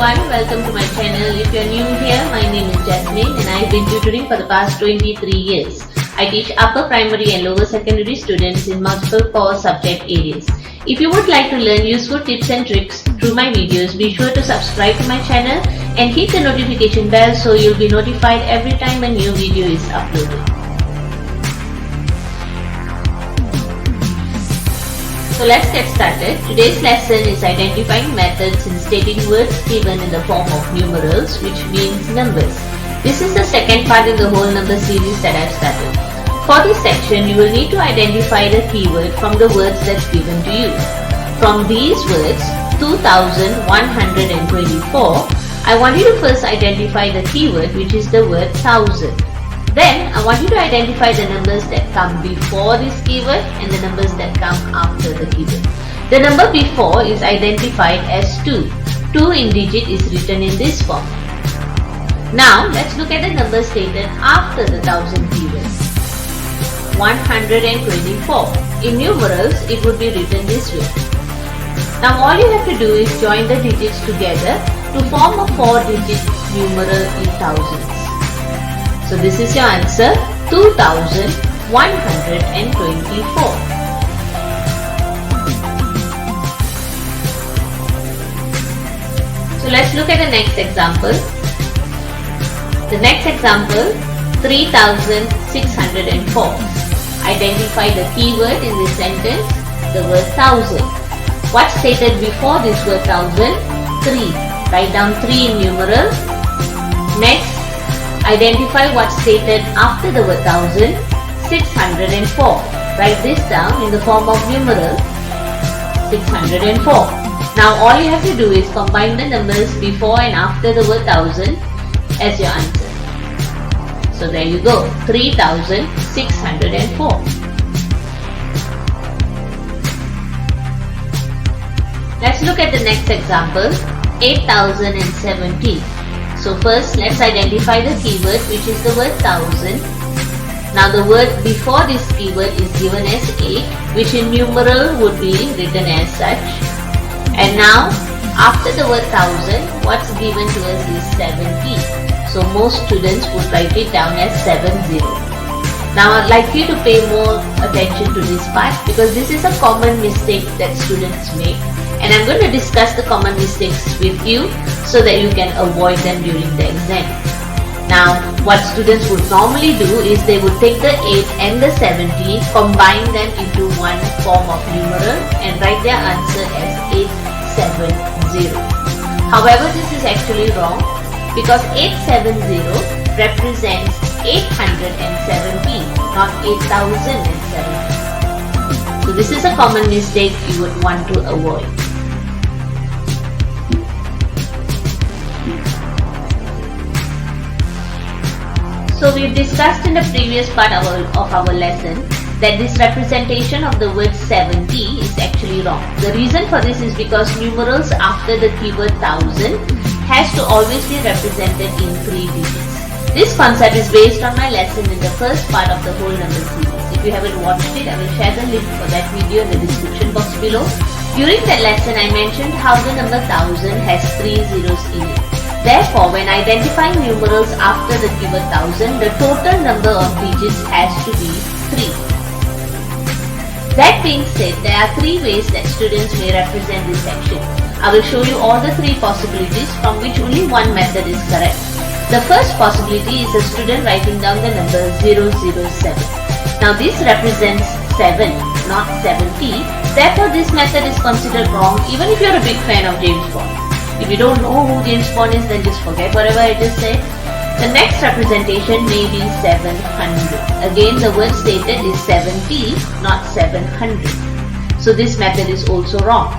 everyone, welcome to my channel. If you are new here, my name is Jasmine and I have been tutoring for the past 23 years. I teach upper primary and lower secondary students in multiple core subject areas. If you would like to learn useful tips and tricks through my videos, be sure to subscribe to my channel and hit the notification bell so you'll be notified every time a new video is uploaded. So let's get started. Today's lesson is identifying methods in stating words given in the form of numerals, which means numbers. This is the second part in the whole number series that I've started. For this section, you will need to identify the keyword from the words that's given to you. From these words, 2124, I want you to first identify the keyword, which is the word thousand. Then, I want you to identify the numbers that come before this keyword and the numbers that come after the keyword. The number before is identified as 2. 2 in digit is written in this form. Now, let's look at the number stated after the thousand keyword. 124. In numerals, it would be written this way. Now, all you have to do is join the digits together to form a 4-digit numeral in thousands. So this is your answer, 2124. So let's look at the next example. The next example, 3604. Identify the keyword in this sentence, the word thousand. What's stated before this word thousand? 3. Write down 3 in numeral. Next, identify what's stated after the word thousand, 604. Write this down in the form of numeral, 604. Now all you have to do is combine the numbers before and after the word thousand as your answer. So there you go, 3604. Let's look at the next example, 8070. So first, let's identify the keyword, which is the word thousand. Now the word before this keyword is given as 8, which in numeral would be written as such. And now, after the word thousand, what's given to us is 70. So most students would write it down as 70. Now I'd like you to pay more attention to this part because this is a common mistake that students make. And I'm going to discuss the common mistakes with you so that you can avoid them during the exam. Now, what students would normally do is they would take the 8 and the 70, combine them into one form of numeral and write their answer as 870. However, this is actually wrong because 870 represents 870, not 8070. So this is a common mistake you would want to avoid. So we've discussed in the previous part of our lesson that this representation of the word 70 is actually wrong. The reason for this is because numerals after the keyword thousand has to always be represented in 3 digits. This concept is based on my lesson in the first part of the whole number series. If you haven't watched it, I will share the link for that video in the description box below. During that lesson, I mentioned how the number 1000 has 3 zeros in it. Therefore, when identifying numerals after the keyword thousand, the total number of digits has to be 3. That being said, there are 3 ways that students may represent this section. I will show you all the 3 possibilities from which only one method is correct. The first possibility is a student writing down the number 007. Now this represents 7, not 70. Therefore, this method is considered wrong even if you are a big fan of James Bond. If you don't know who James Bond is, then just forget whatever I just said. The next representation may be 700. Again, the word stated is 70, not 700. So this method is also wrong.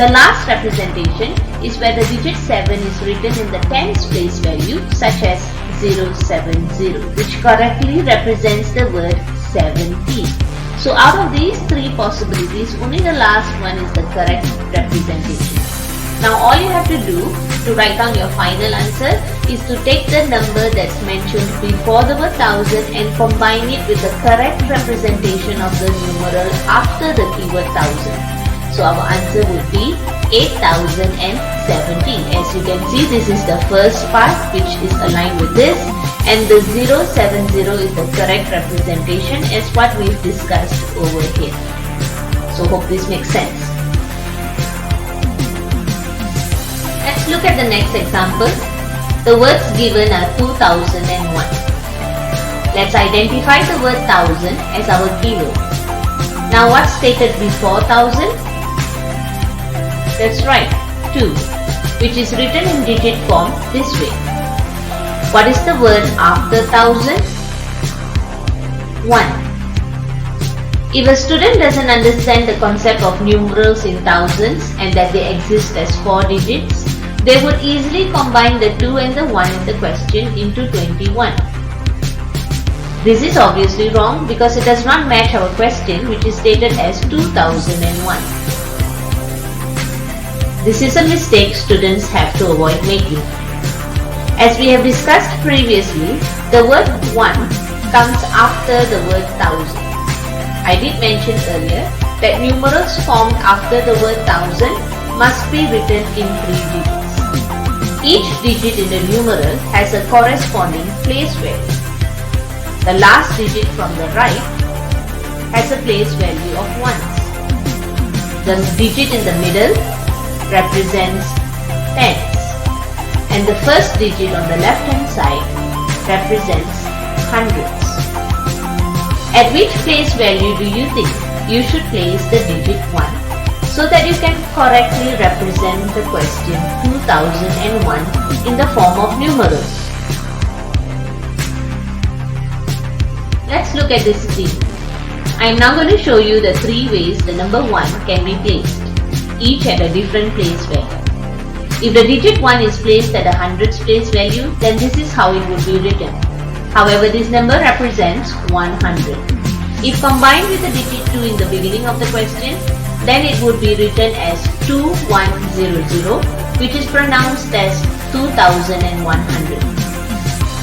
The last representation is where the digit 7 is written in the tens place value, such as 070, which correctly represents the word 70. So out of these 3 possibilities, only the last one is the correct representation. Now all you have to do to write down your final answer is to take the number that's mentioned before the word thousand and combine it with the correct representation of the numeral after the keyword thousand. So our answer would be 8017. As you can see, this is the first part which is aligned with this, and the 070 is the correct representation as what we've discussed over here. So hope this makes sense. Let's look at the next example. The words given are 2001. Let's identify the word 1000 as our keyword. Now what's stated before 1000? That's right, 2, which is written in digit form this way. What is the word after 1000? 1. If a student doesn't understand the concept of numerals in thousands and that they exist as 4 digits, they would easily combine the 2 and the 1 in the question into 21. This is obviously wrong because it does not match our question, which is stated as 2001. This is a mistake students have to avoid making. As we have discussed previously, the word 1 comes after the word 1000. I did mention earlier that numerals formed after the word 1000 must be written in 3 digits. Each digit in the numeral has a corresponding place value. The last digit from the right has a place value of 1s. The digit in the middle represents tens, and the first digit on the left hand side represents hundreds. At which place value do you think you should place the digit 1 so that you can correctly represent the question 2001 in the form of numerals? Let's look at this screen. I am now going to show you the 3 ways the number 1 can be placed, each at a different place value. If the digit 1 is placed at a hundreds place value, then this is how it would be written. However, this number represents 100. If combined with the digit 2 in the beginning of the question, then it would be written as 2100, which is pronounced as 2100.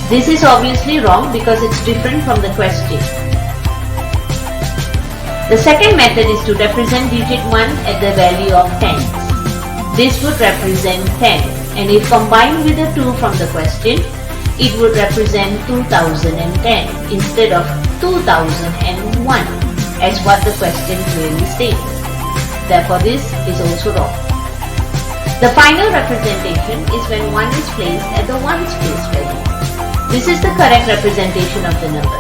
This is obviously wrong because it's different from the question. The second method is to represent digit 1 at the value of tens. This would represent 10, and if combined with the 2 from the question, it would represent 2010 instead of 2001 as what the question clearly states. Therefore, this is also wrong. The final representation is when 1 is placed at the ones place value. This is the correct representation of the number.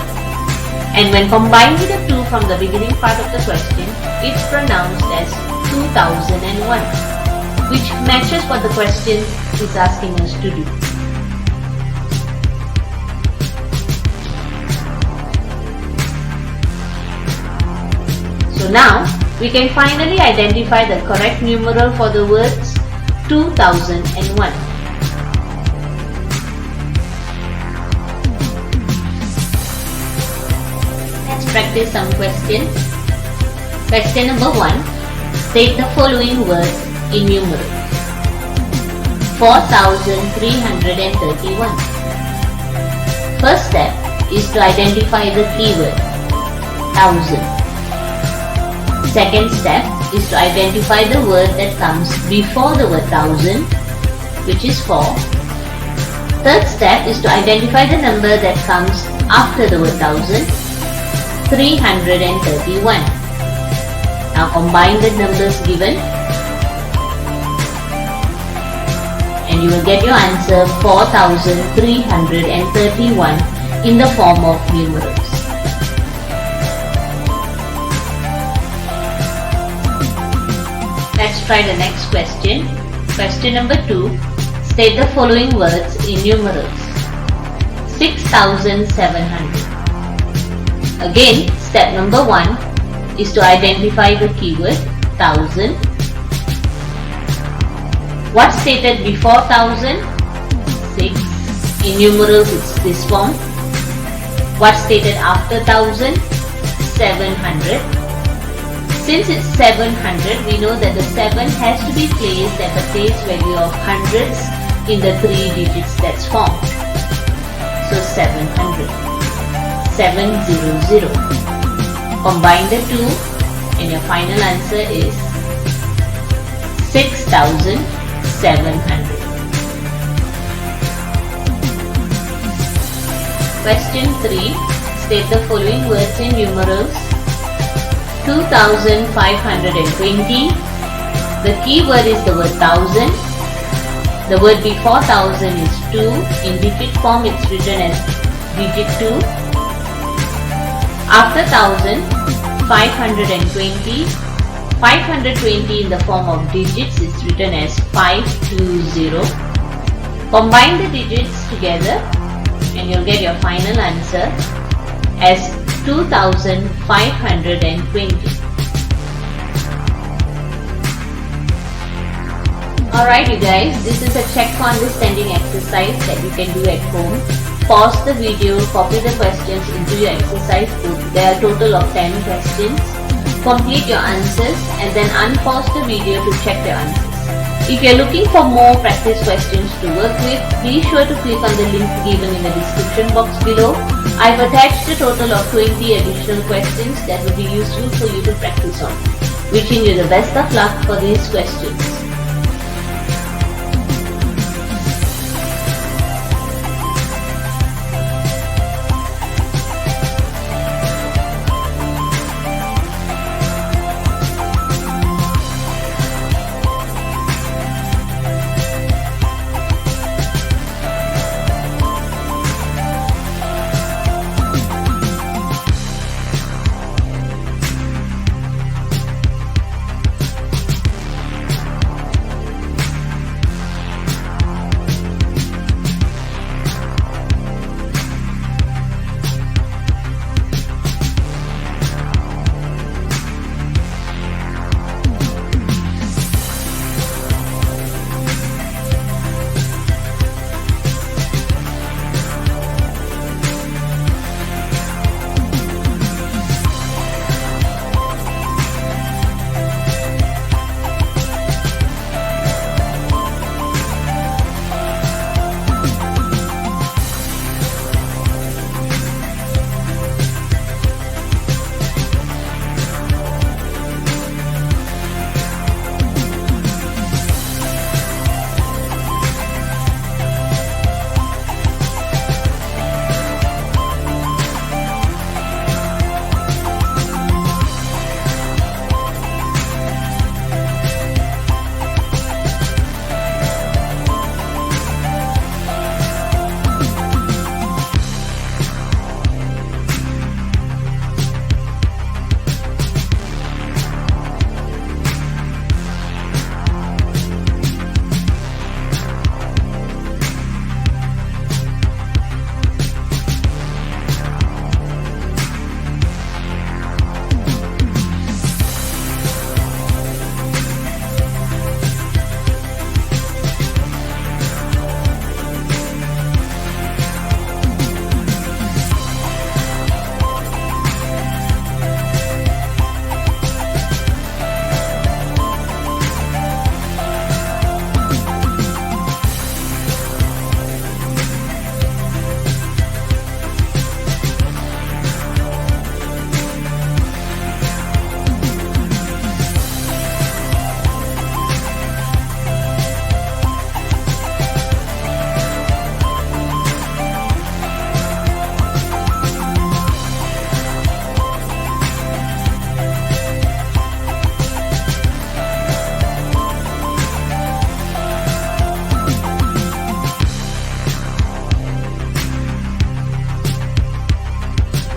And when combined with the 2 from the beginning part of the question, it's pronounced as 2001, which matches what the question is asking us to do. So now, we can finally identify the correct numeral for the words 2001. Let's practice some questions. Question number 1. State the following words in numerals. 4331. First step is to identify the keyword 1000. Second step is to identify the word that comes before the word 1000, which is 4. Third step is to identify the number that comes after the word 1000, 331. Now combine the numbers given and you will get your answer 4331 in the form of numerals. Let's try the next question. Question number 2. State the following words in numerals. 6700. Again, step number 1 is to identify the keyword 1000. What's stated before 1000? 6. In numerals it's this form. What's stated after 1000? 700. Since it's 700, we know that the 7 has to be placed at the place value of hundreds in the 3 digits that's formed. So 700. 700. Combine the two and your final answer is 6,700. Question 3. State the following words in numerals. 2,520. The key word is the word thousand. The word before thousand is 2. In digit form it's written as digit 2. After thousand, 520. 520 in the form of digits is written as 520. Combine the digits together and you'll get your final answer as 2,520. Alright you guys, this is a check for understanding exercise that you can do at home. Pause the video, copy the questions into your exercise book. There are a total of 10 questions. Complete your answers and then unpause the video to check your answers. If you are looking for more practice questions to work with, be sure to click on the link given in the description box below. I've attached a total of 20 additional questions that will be useful for you to practice on. Wishing you the best of luck for these questions.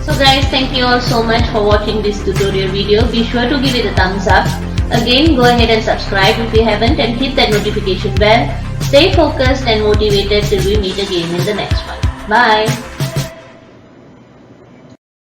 So guys, thank you all so much for watching this tutorial video. Be sure to give it a thumbs up. Again, go ahead and subscribe if you haven't and hit that notification bell. Stay focused and motivated till we meet again in the next one. Bye.